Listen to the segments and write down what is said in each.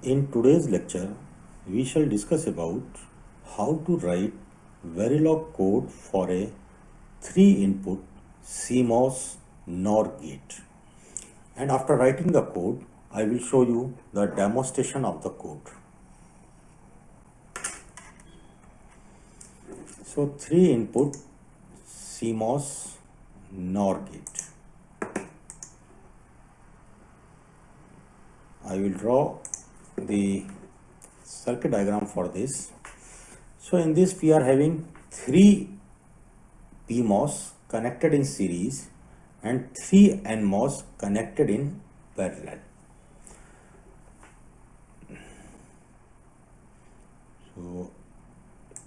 In today's lecture, we shall discuss about how to write Verilog code for a 3-input CMOS NOR gate. And after writing the code, I will show you the demonstration of the code. So 3-input CMOS NOR gate. I will draw the circuit diagram for this. So in this we are having 3 PMOS connected in series and 3 NMOS connected in parallel. So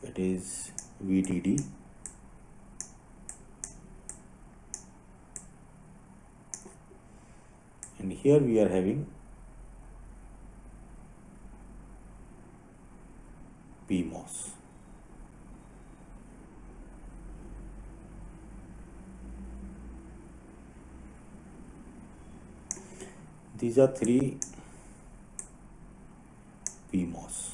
it is VDD, and here we are having PMOS. These are 3 PMOS.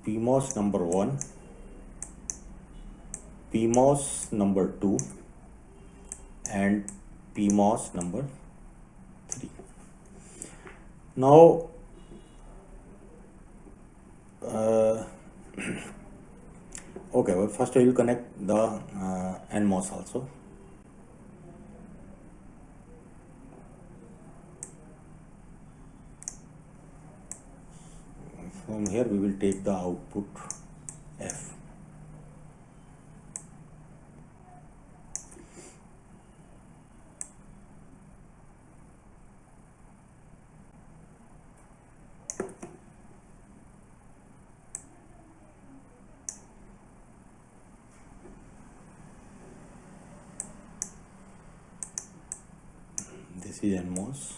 PMOS number 1, PMOS number 2, and PMOS number 3. Now, okay, well, first I will connect the NMOS also. From here we will take the output F. This is NMOS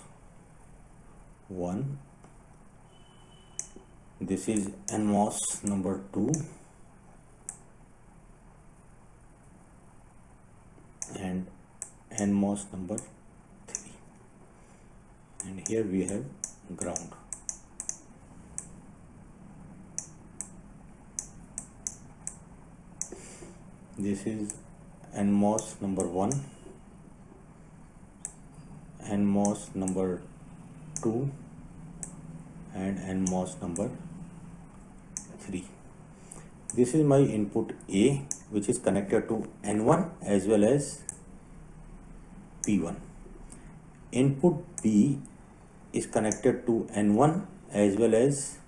1. This is NMOS number 2 and NMOS number 3, and here we have ground. This is NMOS number 1, NMOS number 2 and NMOS number 3. This is my input A, which is connected to N1 as well as P1. Input B is connected to N1 as well as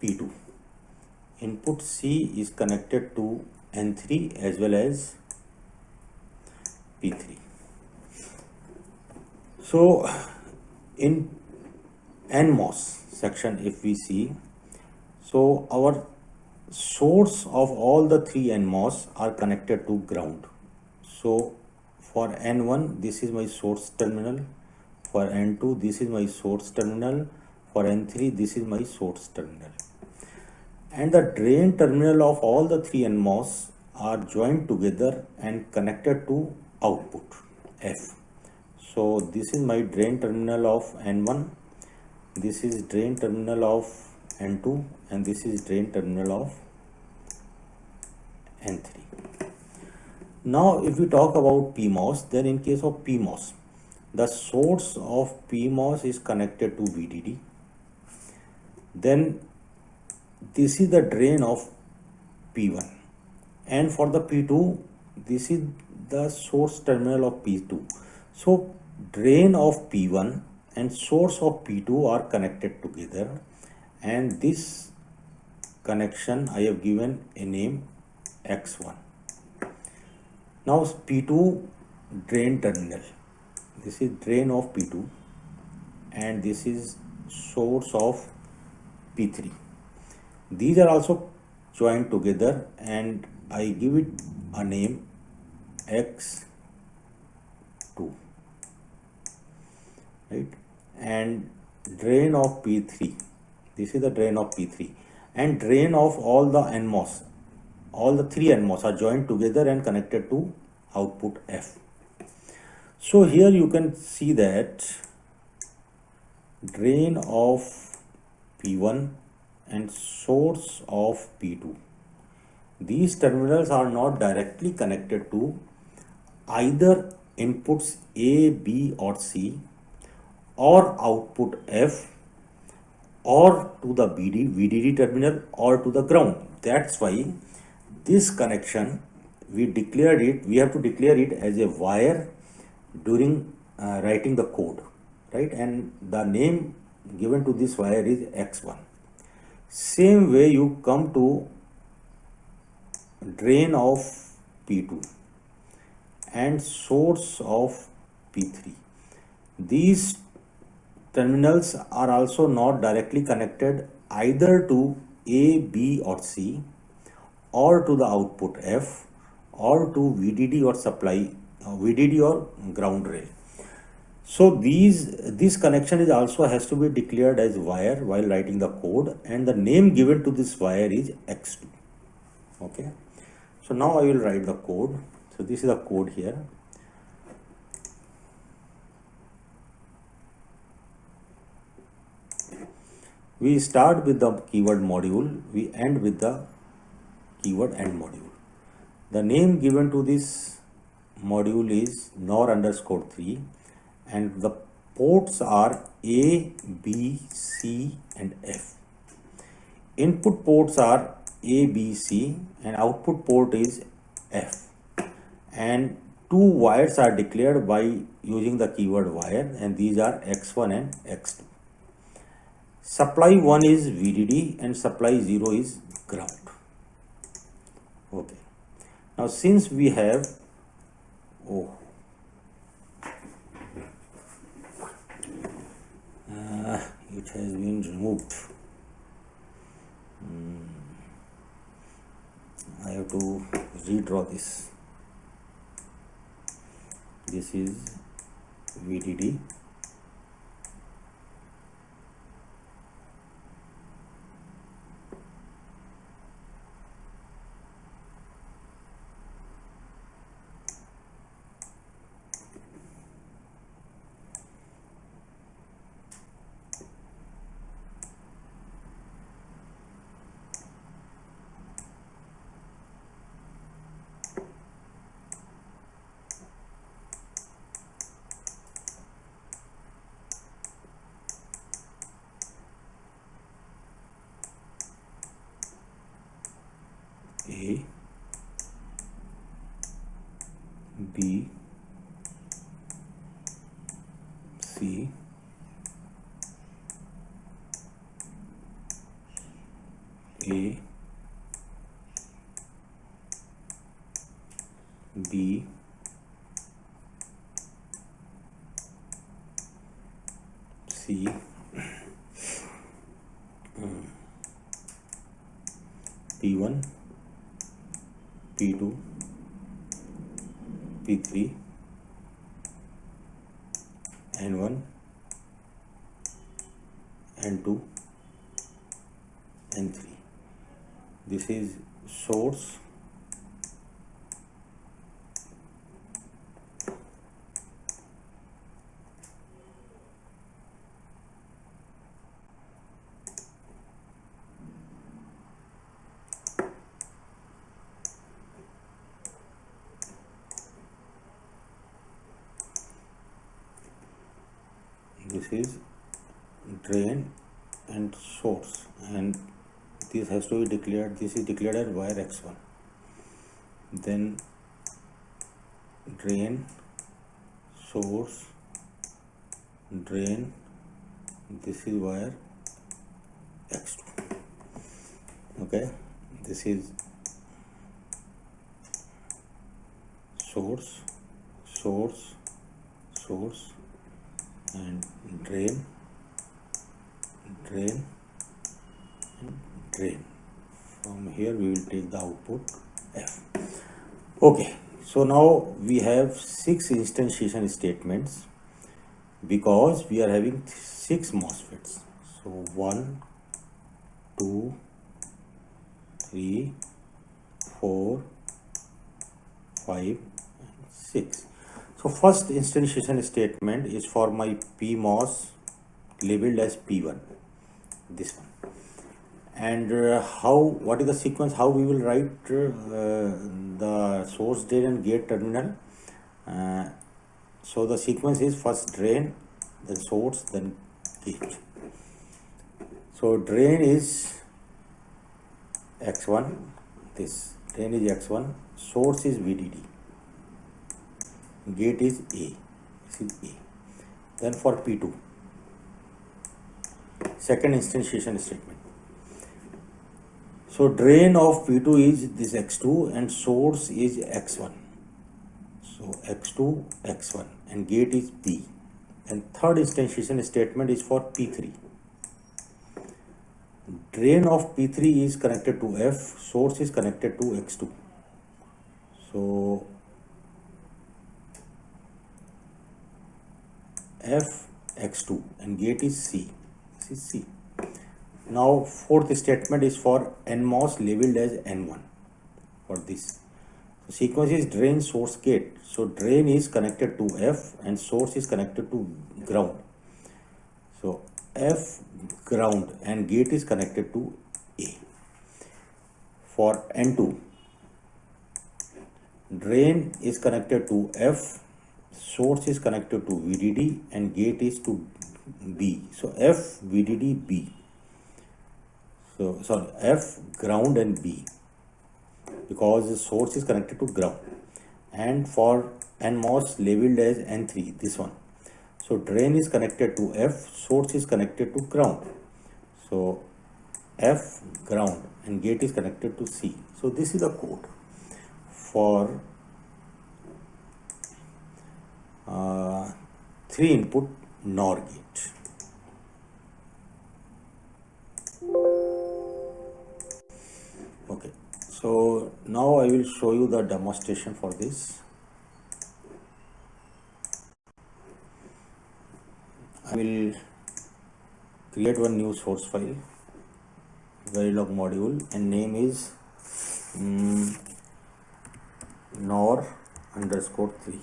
P2. Input C is connected to N3 as well as P3. So in NMOS section, if we see, so our source of all the 3 NMOS are connected to ground. So for N1, this is my source terminal. For N2, this is my source terminal. For N3, this is my source terminal. And the drain terminal of all the 3 NMOS are joined together and connected to output F. So this is my drain terminal of N1, this is drain terminal of N2, and this is drain terminal of N3. Now if we talk about PMOS, then in case of PMOS, the source of PMOS is connected to VDD. Then this is the drain of P1, and for the P2, this is the source terminal of P2. So drain of P1 and source of P2 are connected together, and this connection I have given a name X1. Now P2 drain terminal, this is drain of P2 and this is source of P3. These are also joined together and I give it a name X2, right? And drain of P3, This is the drain of P3, and drain of all the NMOS. All the three NMOS are joined together and connected to output F. So here you can see that drain of P1 and source of P2. These terminals are not directly connected to either inputs A, B or C, or output F, or to the VDD terminal, or to the ground. That's why this connection, we have to declare it as a wire during writing the code, right? And the name given to this wire is X1. Same way you come to drain of P2 and source of P3. These terminals are also not directly connected either to A, B or C, or to the output F, or to VDD or supply, VDD or ground rail. So this connection is also has to be declared as wire while writing the code, and the name given to this wire is X2. Okay, so now I will write the code. So this is the code here. We start with the keyword module, we end with the keyword end module. The name given to this module is NOR_3, and the ports are A, B, C and F. Input ports are A, B, C, and output port is F. And two wires are declared by using the keyword wire, and these are X1 and X2. Supply 1 is VDD and supply 0 is ground. Okay. Now since we have it has been removed. I have to redraw this. This is VDD. A, B, C, A, B, C, P1, P2, P3, N1, N2, N3. This is source, this is drain and source, and this has to be declared, this is declared as wire X1. Then drain, source, drain, this is wire X2. Okay, this is source, source, source, and drain, drain and drain. From here we will take the output F. Okay, so now we have 6 instantiation statements because we are having 6 MOSFETs. So 1, 2, 3, 4, 5, 6. So first instantiation statement is for my PMOS labeled as P1, this one. And what is the sequence, how we will write the source, drain and gate terminal. So the sequence is first drain, then source, then gate. So drain is X1, this drain is X1, source is VDD, gate is A, this is A. Then for P2, second instantiation statement. So drain of P2 is this X2 and source is X1. So X2, X1 and gate is B. And third instantiation statement is for P3. Drain of P3 is connected to F, source is connected to X2. So F, X2 and gate is C. This is C. Now fourth statement is for NMOS labeled as N1 for this. So sequence is drain, source, gate. So drain is connected to F and source is connected to ground. So F, ground and gate is connected to A. For N2, drain is connected to F, source is connected to VDD and gate is to B. So F, VDD, B. So sorry, F, ground and B, because the source is connected to ground. And for NMOS labeled as N3, this one. So drain is connected to F, source is connected to ground. So F, ground and gate is connected to C. So this is the code for 3 input NOR gate. Okay, so now I will show you the demonstration for this. I will create one new source file, Verilog module, and name is NOR_3.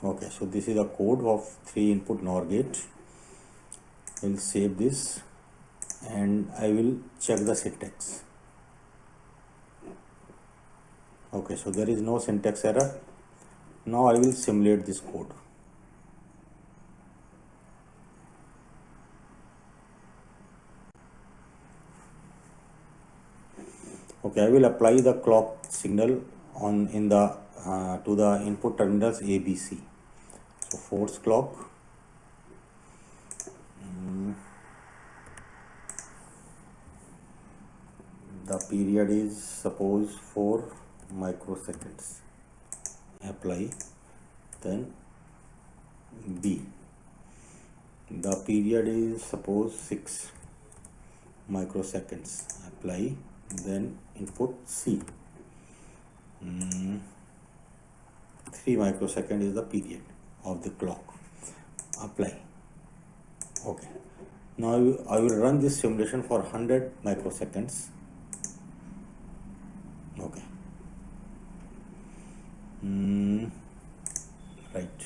Okay, so this is the code of 3 input NOR gate. I will save this and I will check the syntax. Okay, so there is no syntax error. Now I will simulate this code. Okay, I will apply the clock signal to the input terminals A, B, C. So force clock. The period is suppose 4 microseconds. Apply. Then B. The period is suppose 6 microseconds. Apply. Then input C. 3 microseconds is the period of the clock. Apply. Okay. Now I will run this simulation for 100 microseconds. Okay. Right.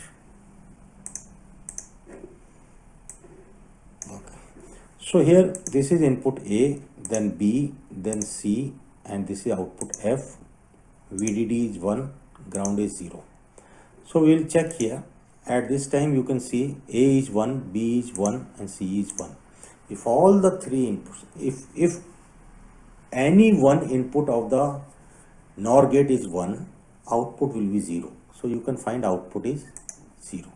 Okay. So here this is input A, then B, then C, and this is output F. VDD is 1, ground is 0. So we will check here. At this time you can see A is 1, B is 1 and C is 1. If all the 3 inputs, if any one input of the NOR gate is 1, output will be 0. So you can find output is 0.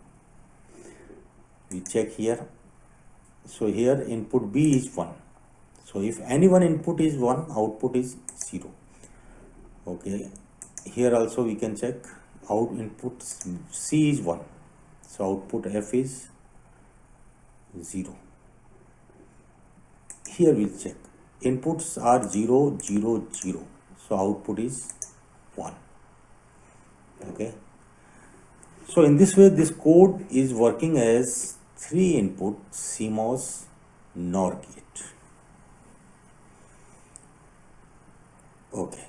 We check here. So here input B is 1. So if any one input is 1, output is 0. Okay. Here also we can check out input C is 1. So output F is 0. Here we'll check. Inputs are 0, 0, 0. So output is 1. Okay. So in this way, this code is working as 3 input CMOS NOR gate. Okay.